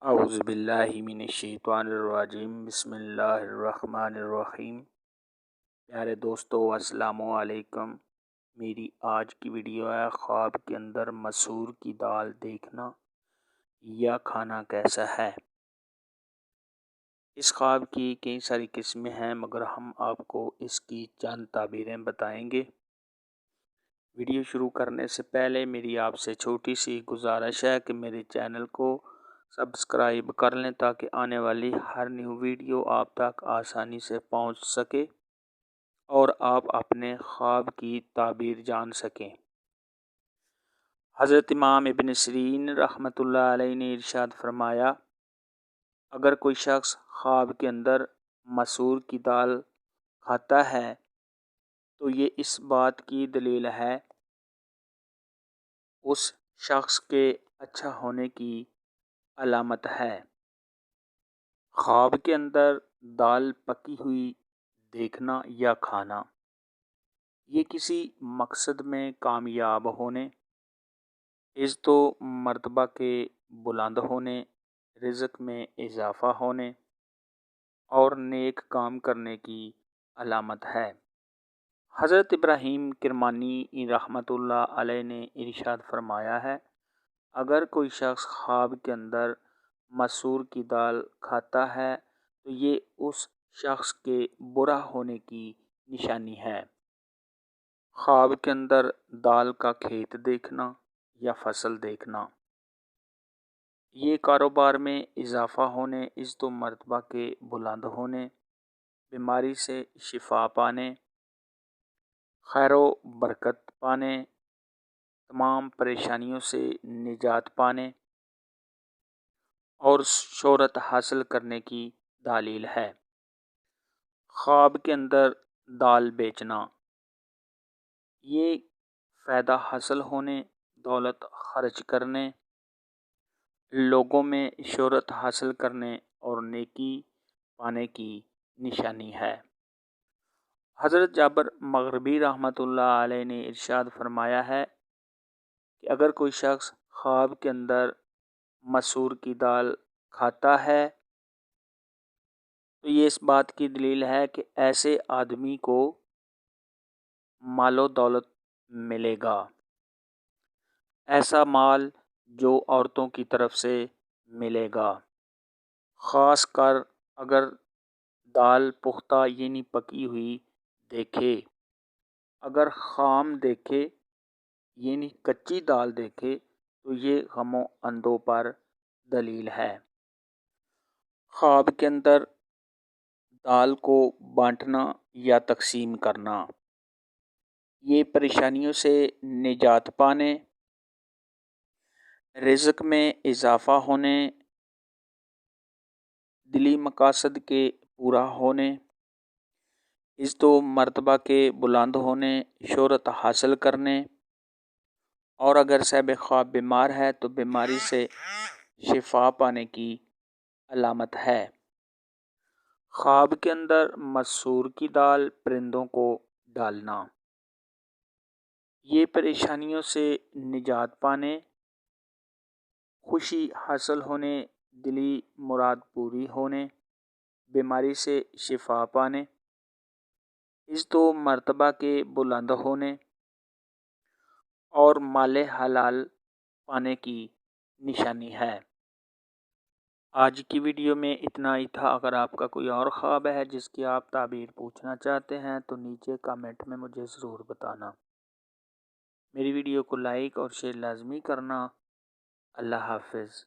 اعوذ باللہ من الشیطان الرجیم بسم اللہ الرحمن الرحیم۔ پیارے دوستو السلام علیکم۔ میری آج کی ویڈیو ہے خواب کے اندر مسور کی دال دیکھنا یا کھانا کیسا ہے۔ اس خواب کی کئی ساری قسمیں ہیں مگر ہم آپ کو اس کی چند تعبیریں بتائیں گے۔ ویڈیو شروع کرنے سے پہلے میری آپ سے چھوٹی سی گزارش ہے کہ میرے چینل کو سبسکرائب کر لیں تاکہ آنے والی ہر نیو ویڈیو آپ تک آسانی سے پہنچ سکے اور آپ اپنے خواب کی تعبیر جان سکیں۔ حضرت امام ابن سیرین رحمۃ اللہ علیہ نے ارشاد فرمایا، اگر کوئی شخص خواب کے اندر مسور کی دال کھاتا ہے تو یہ اس بات کی دلیل ہے اس شخص کے اچھا ہونے کی علامت ہے۔ خواب کے اندر دال پکی ہوئی دیکھنا یا کھانا، یہ کسی مقصد میں کامیاب ہونے، عزت و مرتبہ کے بلند ہونے، رزق میں اضافہ ہونے اور نیک کام کرنے کی علامت ہے۔ حضرت ابراہیم کرمانی رحمۃ اللہ علیہ نے ارشاد فرمایا ہے، اگر کوئی شخص خواب کے اندر مسور کی دال کھاتا ہے تو یہ اس شخص کے برا ہونے کی نشانی ہے۔ خواب کے اندر دال کا کھیت دیکھنا یا فصل دیکھنا، یہ کاروبار میں اضافہ ہونے، عزت و مرتبہ کے بلند ہونے، بیماری سے شفا پانے، خیر و برکت پانے، تمام پریشانیوں سے نجات پانے اور شہرت حاصل کرنے کی دلیل ہے۔ خواب کے اندر دال بیچنا، یہ فائدہ حاصل ہونے، دولت خرچ کرنے، لوگوں میں شہرت حاصل کرنے اور نیکی پانے کی نشانی ہے۔ حضرت جابر مغربی رحمۃ اللہ علیہ نے ارشاد فرمایا ہے کہ اگر کوئی شخص خواب کے اندر مسور کی دال کھاتا ہے تو یہ اس بات کی دلیل ہے کہ ایسے آدمی کو مال و دولت ملے گا، ایسا مال جو عورتوں کی طرف سے ملے گا، خاص کر اگر دال پختہ یعنی پکی ہوئی دیکھے، اگر خام دیکھے یعنی کچی دال دیکھے تو یہ غم و اندوہ پر دلیل ہے۔ خواب کے اندر دال کو بانٹنا یا تقسیم کرنا، یہ پریشانیوں سے نجات پانے، رزق میں اضافہ ہونے، دلی مقاصد کے پورا ہونے، عزت و مرتبہ کے بلند ہونے، شہرت حاصل کرنے اور اگر صاحب خواب بیمار ہے تو بیماری سے شفا پانے کی علامت ہے۔ خواب کے اندر مسور کی دال پرندوں کو ڈالنا، یہ پریشانیوں سے نجات پانے، خوشی حاصل ہونے، دلی مراد پوری ہونے، بیماری سے شفا پانے، عزت و مرتبہ کے بلند ہونے اور مال حلال پانے کی نشانی ہے۔ آج کی ویڈیو میں اتنا ہی تھا۔ اگر آپ کا کوئی اور خواب ہے جس کی آپ تعبیر پوچھنا چاہتے ہیں تو نیچے کامنٹ میں مجھے ضرور بتانا۔ میری ویڈیو کو لائک اور شیئر لازمی کرنا۔ اللہ حافظ۔